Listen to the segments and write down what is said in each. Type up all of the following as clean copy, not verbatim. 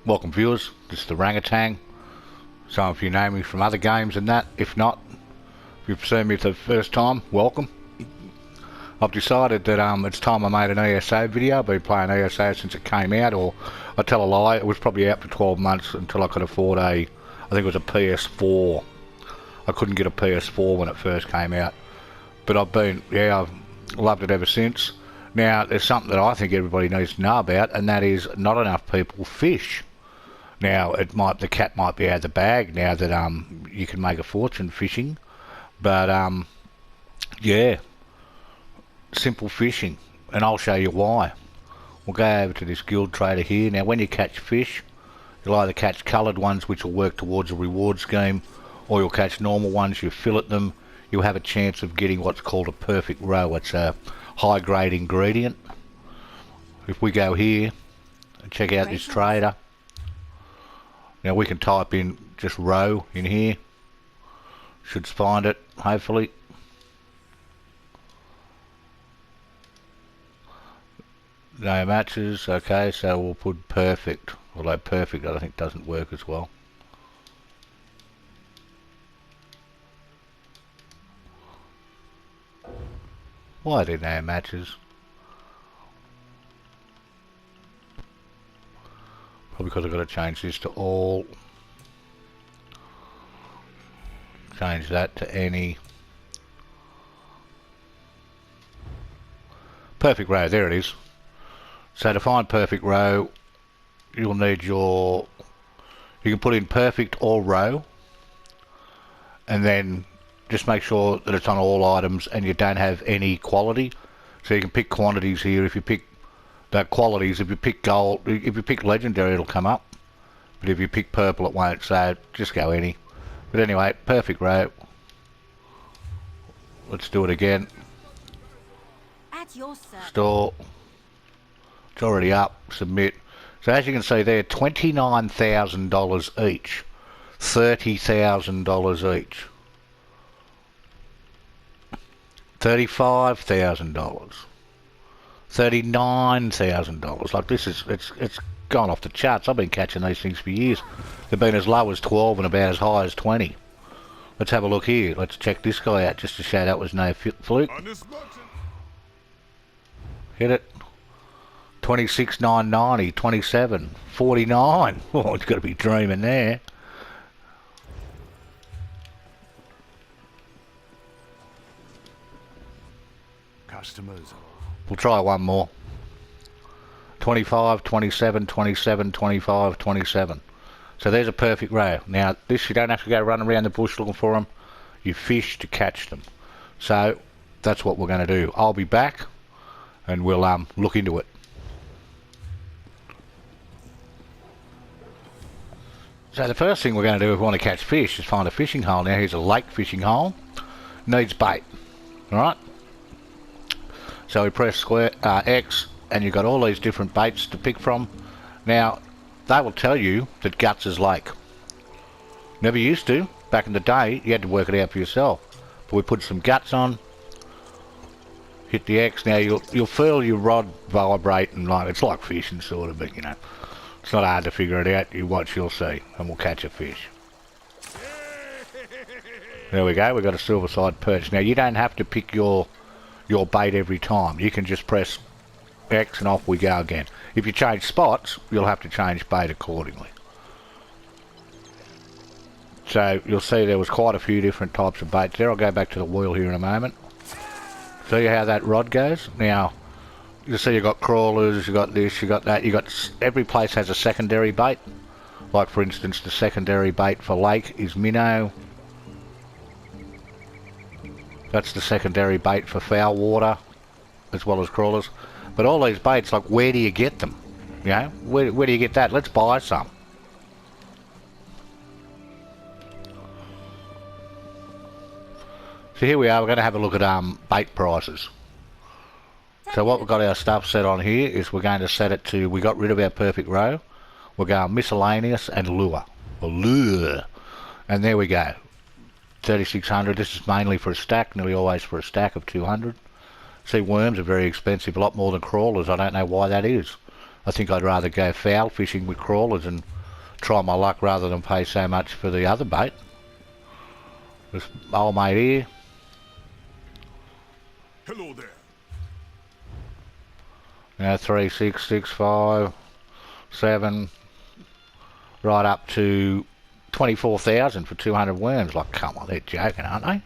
Welcome viewers, this is the Rangatang. Some of you know me from other games and that. If not, if you've seen me for the first time, welcome. I've decided that it's time I made an ESO video. I've been playing ESO since it came out, or I tell a lie, it was probably out for 12 months until I could afford I think it was a PS4. I couldn't get a PS4 when it first came out. But I've loved it ever since. Now, there's something that I think everybody needs to know about, and that is not enough people fish. Now, the cat might be out of the bag now that you can make a fortune fishing, but yeah, simple fishing, and I'll show you why. We'll go over to this guild trader here. Now, when you catch fish, you'll either catch coloured ones, which will work towards a reward scheme, or you'll catch normal ones. You fillet them, you'll have a chance of getting what's called a perfect roe. It's a high grade ingredient. If we go here and check out this trader, now we can type in just roe in here, should find it hopefully. No matches. Okay, so we'll put perfect, although perfect I think doesn't work as well. Why are there no matches? Probably because I've got to change this to all. Change that to any. Perfect roe, there it is. So to find perfect roe, you'll need you can put in perfect or roe, and then just make sure that it's on all items and you don't have any quality. So you can pick quantities here. If you pick qualities, if you pick gold, if you pick legendary, it'll come up, but if you pick purple it won't, so just go any. But anyway, perfect roe. Let's do it again. At your store. It's already up. Submit. So as you can see there, $29,000 each, $30,000 each, $35,000, $39,000. Like this is it's gone off the charts. I've been catching these things for years. They've been as low as 12 and about as high as 20. Let's have a look here. Let's check this guy out just to show that was no fluke. Hit it. 26,990, 27, 49. Oh, it's got to be dreaming there. Customers. We'll try one more. 25, 27, 27, 25, 27. So there's a perfect roe. Now this, you don't have to go running around the bush looking for them. You fish to catch them. So that's what we're going to do. I'll be back and we'll look into it. So the first thing we're going to do if we want to catch fish is find a fishing hole. Now here's a lake fishing hole. Needs bait. Alright? So we press square X and you've got all these different baits to pick from. Now they will tell you that guts is lake. Never used to. Back in the day you had to work it out for yourself. But we put some guts on. Hit the X. Now you'll feel your rod vibrate and like it's like fishing sort of, but you know. It's not hard to figure it out. You watch, you'll see, and we'll catch a fish. There we go. We've got a silver side perch. Now you don't have to pick your bait every time. You can just press X and off we go again. If you change spots, you'll have to change bait accordingly. So you'll see there was quite a few different types of baits there. I'll go back to the wheel here in a moment. See how that rod goes? Now you see you got crawlers, you got this, you got that, every place has a secondary bait. Like for instance the secondary bait for lake is minnow. That's the secondary bait for foul water as well as crawlers. But all these baits, like where do you get them? You know, where do you get that? Let's buy some. So here we are, we're going to have a look at bait prices. So what we've got our stuff set on here is we're going to set it to, we got rid of our perfect roe. We're going miscellaneous and lure. Or lure. And there we go. 3,600. This is mainly for a stack, nearly always for a stack of 200. See, worms are very expensive, a lot more than crawlers. I don't know why that is. I think I'd rather go foul fishing with crawlers and try my luck rather than pay so much for the other bait. This old mate here. Hello there. Now 3, 6, 6, 5, 7, right up to 24,000 for 200 worms. Like, come on, they're joking, aren't they?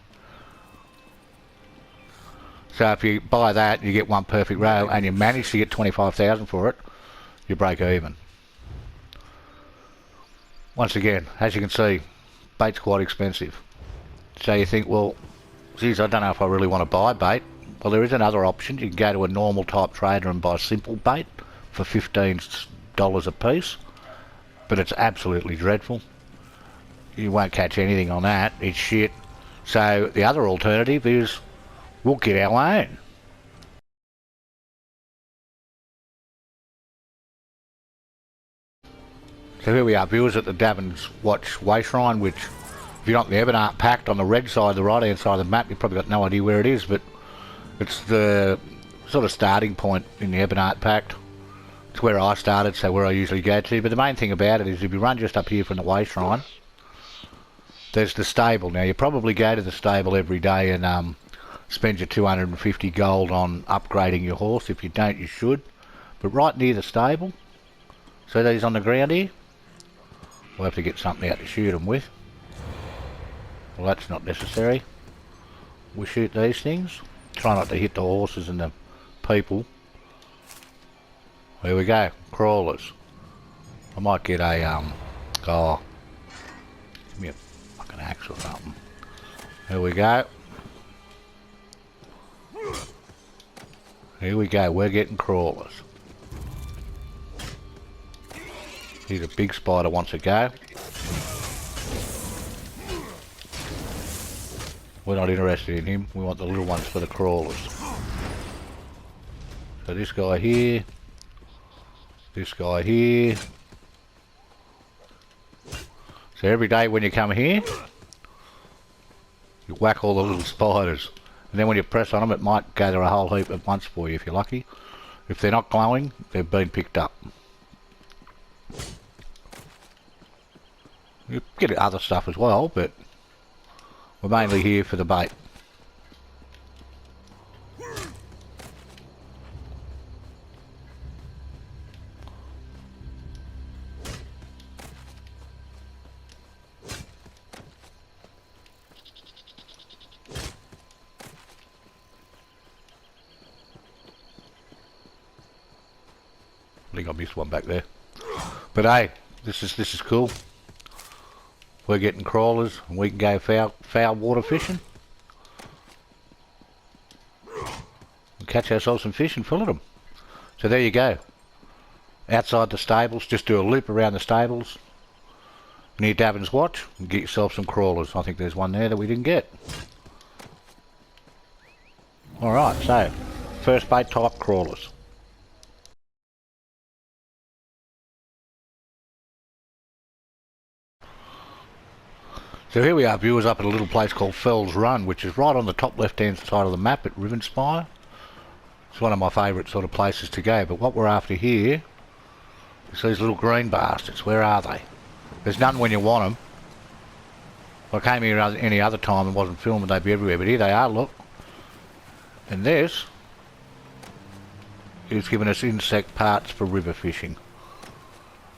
So if you buy that, you get one perfect row, and you manage to get 25,000 for it, you break even. Once again, as you can see, bait's quite expensive. So you think, well, geez, I don't know if I really want to buy bait. Well, there is another option. You can go to a normal type trader and buy simple bait for $15 a piece, but it's absolutely dreadful. You won't catch anything on that. It's shit. So the other alternative is we'll get our own. So here we are, viewers, at the Davens Watch Way Shrine, which, if you're not in the Ebonheart Pact on the red side, the right hand side of the map, you've probably got no idea where it is, but it's the sort of starting point in the Ebonheart Pact. It's where I started, so where I usually go to. But the main thing about it is if you run just up here from the Way Shrine, there's the stable. Now, you probably go to the stable every day and spend your 250 gold on upgrading your horse. If you don't, you should. But right near the stable, see these on the ground here? We'll have to get something out to shoot them with. Well, that's not necessary. We shoot these things. Try not to hit the horses and the people. There we go, crawlers. I might get a, oh, give me a fucking axe or something. There we go. Here we go, we're getting crawlers. Here's a big spider wants to go. We're not interested in him, we want the little ones for the crawlers. So this guy here, this guy here. So every day when you come here, you whack all the little spiders. And then when you press on them, it might gather a whole heap at once for you if you're lucky. If they're not glowing, they've been picked up. You get other stuff as well, but we're mainly here for the bait. I think I missed one back there. But hey, this is cool. We're getting crawlers and we can go foul water fishing. And catch ourselves some fish and fillet them. So there you go. Outside the stables, just do a loop around the stables near Davens Watch and get yourself some crawlers. I think there's one there that we didn't get. Alright, so first bait type crawlers. So here we are, viewers, up at a little place called Fell's Run, which is right on the top left-hand side of the map at Rivenspire. It's one of my favourite sort of places to go, but what we're after here is these little green bastards. Where are they? There's none when you want them. If I came here any other time and wasn't filming, they'd be everywhere, but here they are, look. And this is giving us insect parts for river fishing.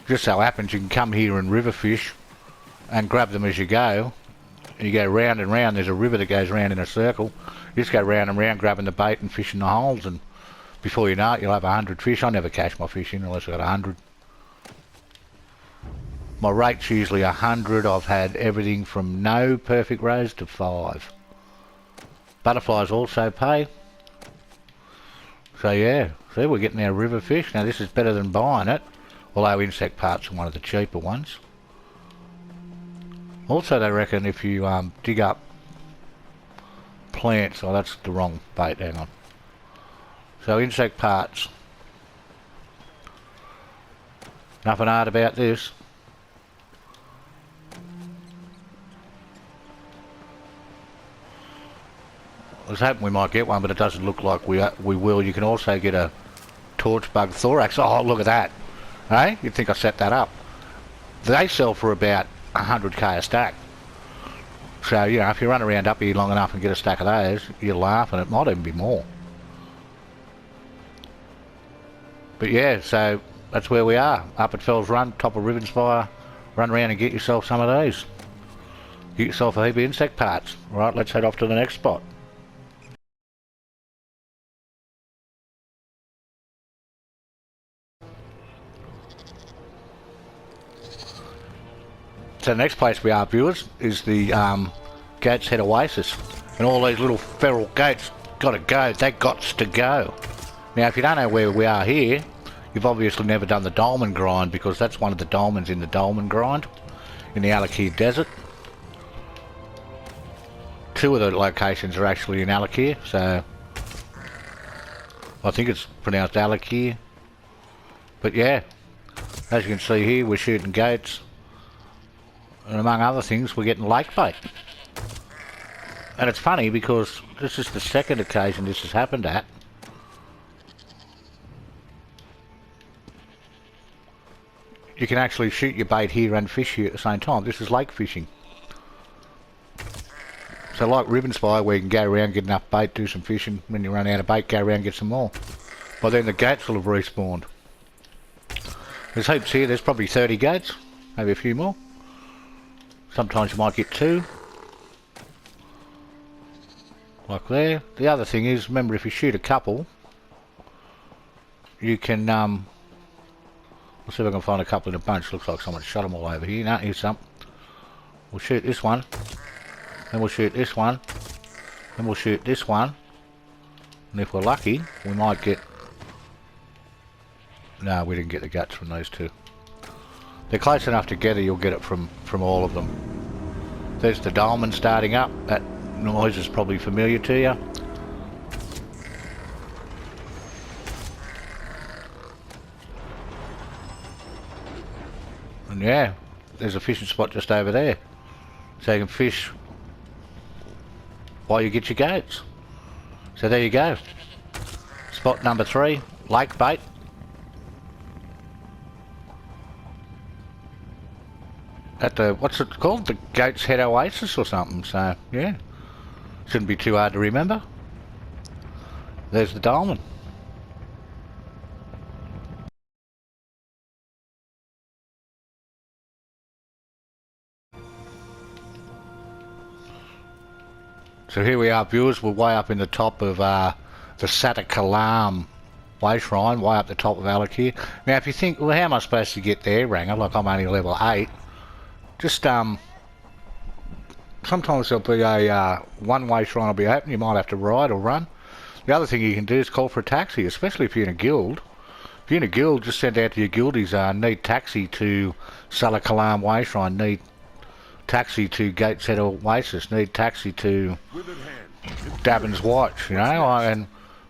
Just so happens you can come here and river fish and grab them as you go, and you go round and round. There's a river that goes round in a circle. You just go round and round grabbing the bait and fishing the holes, and before you know it you'll have 100 fish. I never catch my fish in unless I've got 100. My rate's usually 100. I've had everything from no perfect rows to 5. Butterflies also pay. So yeah, see, we're getting our river fish. Now this is better than buying it, although insect parts are one of the cheaper ones. Also, they reckon if you dig up plants, oh, that's the wrong bait, hang on. So insect parts. Nothing hard about this. I was hoping we might get one, but it doesn't look like we will. You can also get a torch bug thorax. Oh, look at that. Hey, you'd think I set that up. they sell for about 100k a stack. So, you know, if you run around up here long enough and get a stack of those, you'll laugh, and it might even be more. But yeah, so that's where we are. Up at Fells Run, top of Ravensfire. Run around and get yourself some of these. Get yourself a heap of insect parts. Right, let's head off to the next spot. So the next place we are, viewers, is the Goat's Head Oasis. And all these little feral goats gotta go. They gots to go. Now, if you don't know where we are here, you've obviously never done the dolmen grind, because that's one of the dolmens in the dolmen grind in the Alak Desert. Two of the locations are actually in Alak, so I think it's pronounced Alak. But yeah, as you can see here, we're shooting goats. And among other things, we're getting lake bait. And it's funny because this is the second occasion this has happened at. You can actually shoot your bait here and fish here at the same time. This is lake fishing. So like Ravensfire, where you can go around, get enough bait, do some fishing. When you run out of bait, go around and get some more. By then the goats will have respawned. There's heaps here. There's probably 30 goats. Maybe a few more. Sometimes you might get 2. Like there. The other thing is, remember, if you shoot a couple, you can, let's see if I can find a couple in a bunch. Looks like someone shot them all over here. No, here's some. We'll shoot this one. Then we'll shoot this one. Then we'll shoot this one. And if we're lucky, we might get... No, we didn't get the guts from those two. They're close enough together, you'll get it from all of them. There's the dolmen starting up. That noise is probably familiar to you. And yeah, there's a fishing spot just over there. So you can fish while you get your goats. So there you go. Spot number 3, lake bait. At the, what's it called? The Goat's Head Oasis or something, so yeah. Shouldn't be too hard to remember. There's the dolmen. So here we are, viewers. We're way up in the top of the Satakalam Way Shrine, way up the top of Alak here. Now if you think, well, how am I supposed to get there, Ranger? Like, I'm only level 8. Just, sometimes there'll be a one-way shrine will be open. You might have to ride or run. The other thing you can do is call for a taxi, especially if you're in a guild. If you're in a guild, just send out to your guildies, need taxi to Salakalam Way Shrine, need taxi to Goat's Head Oasis, need taxi to Davens Watch, you know. And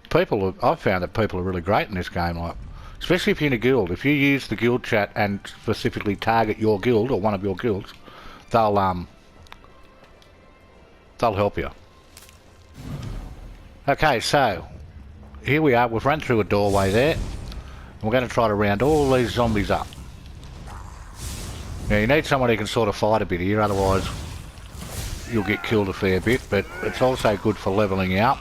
people, I've found that people are really great in this game, like, especially if you're in a guild. If you use the guild chat and specifically target your guild or one of your guilds, they'll help you. Okay, so here we are. We've run through a doorway there. And we're going to try to round all these zombies up. Now you need someone who can sort of fight a bit here, otherwise you'll get killed a fair bit, but it's also good for levelling out.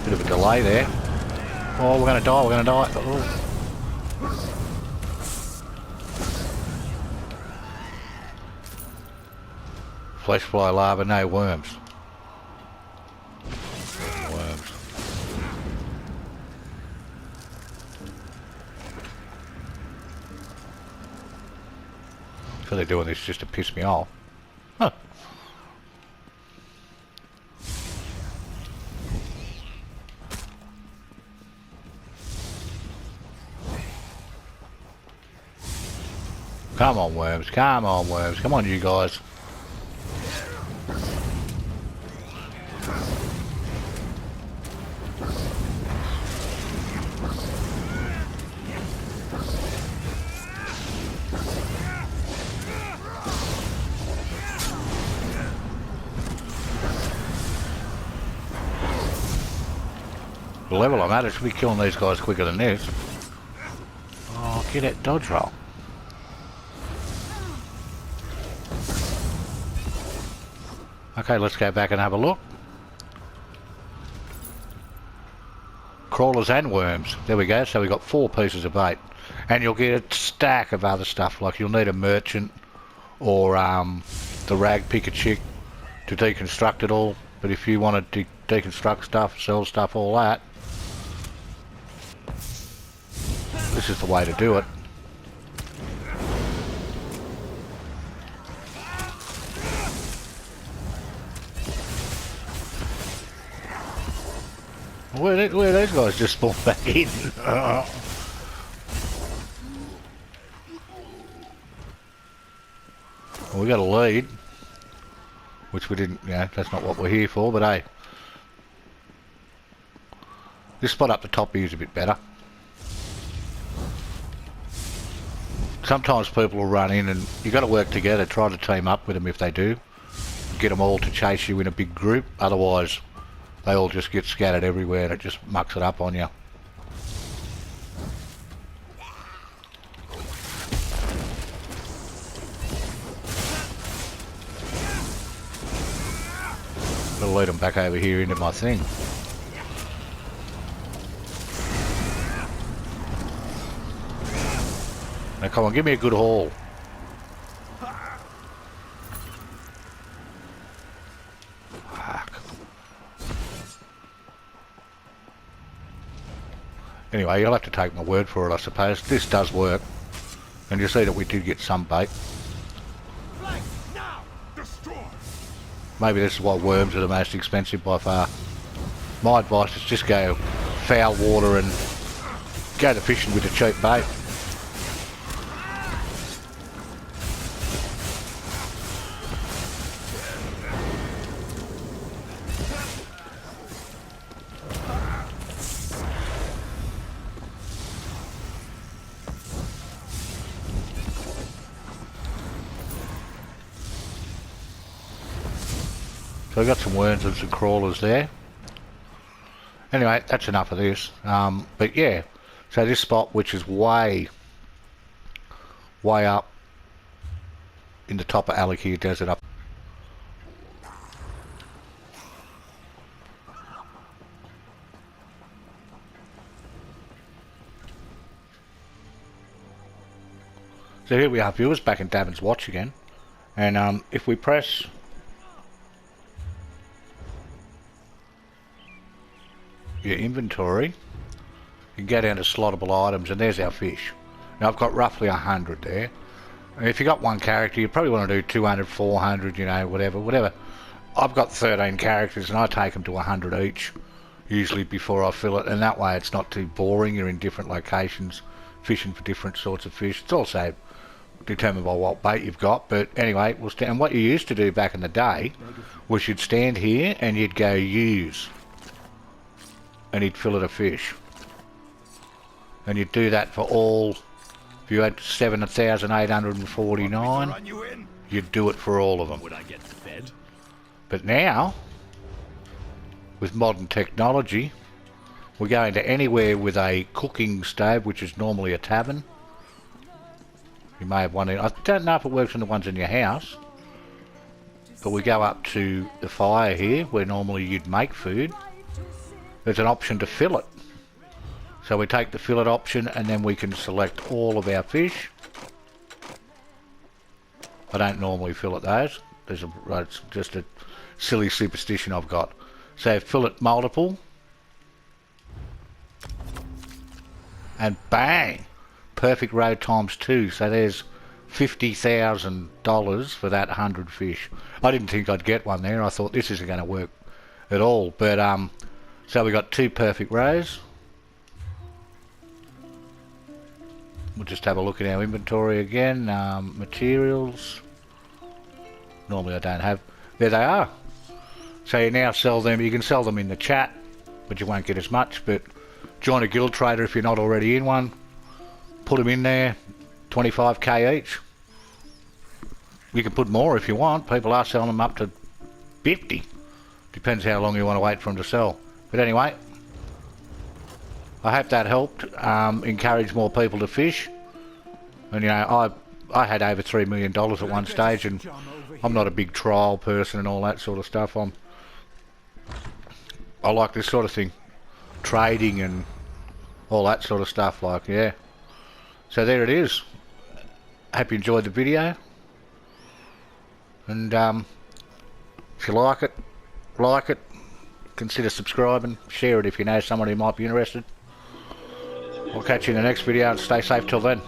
Bit of a delay there. Oh, we're going to die, we're going to die. Oh. Flesh fly larva, no worms. Worms. So they're doing this just to piss me off. Huh. Come on, worms. Come on, worms. Come on, you guys. the level I'm at, it should be killing these guys quicker than this. Oh, get that dodge roll. Okay, let's go back and have a look. Crawlers and worms. There we go. So we got 4 pieces of bait. And you'll get a stack of other stuff. Like you'll need a merchant or the rag picker chick to deconstruct it all. But if you want to deconstruct stuff, sell stuff, all that, this is the way to do it. Where those guys just spawned back in? Well, we got a lead, which we didn't, that's not what we're here for, but hey. This spot up the top here is a bit better. Sometimes people will run in and you got to work together, try to team up with them if they do. Get them all to chase you in a big group, otherwise they all just get scattered everywhere and it just mucks it up on you. I'll lead them back over here into my thing. Now come on, give me a good haul. Anyway, you'll have to take my word for it, I suppose. This does work. And you see that we did get some bait. Maybe this is why worms are the most expensive by far. My advice is just go foul water and go to fishing with a cheap bait. So we've got some worms and some crawlers there. Anyway, that's enough of this. But yeah, so this spot, which is way up in the top of Alak here, does it up. So here we are, viewers, back in Davens Watch again. And if we press your inventory, you can go down to slottable items and there's our fish. Now I've got roughly 100 there. And if you got one character, you probably want to do 200, 400, you know, whatever. I've got 13 characters and I take them to 100 each, usually before I fill it, and that way it's not too boring. You're in different locations, fishing for different sorts of fish. It's also determined by what bait you've got, but anyway, and what you used to do back in the day was you'd stand here and you'd go use, and he'd fill it a fish. And you'd do that for all, if you had 7,849, you'd do it for all of them. Would I get fed? But now, with modern technology, we're going to anywhere with a cooking stove, which is normally a tavern. You may have one in, I don't know if it works on the ones in your house, but we go up to the fire here, where normally you'd make food. There's an option to fill it. So we take the fillet option and then we can select all of our fish. I don't normally fillet those. It's just a silly superstition I've got. So fillet multiple. And bang! Perfect roe times 2. So there's $50,000 for that 100 fish. I didn't think I'd get one there. I thought this isn't going to work at all. But so we got 2 perfect roes. We'll just have a look at our inventory again. Materials. Normally I don't have. There they are. So you now sell them. You can sell them in the chat, but you won't get as much. But join a guild trader if you're not already in one. Put them in there. 25k each. You can put more if you want. People are selling them up to 50. Depends how long you want to wait for them to sell. But anyway, I hope that helped encourage more people to fish. And you know, I had over $3 million at one stage, and I'm not a big trial person and all that sort of stuff. I like this sort of thing, trading and all that sort of stuff. Like, yeah. So there it is. Hope you enjoyed the video, and if you like it, consider subscribing, share it if you know someone who might be interested. I'll catch you in the next video, and stay safe till then.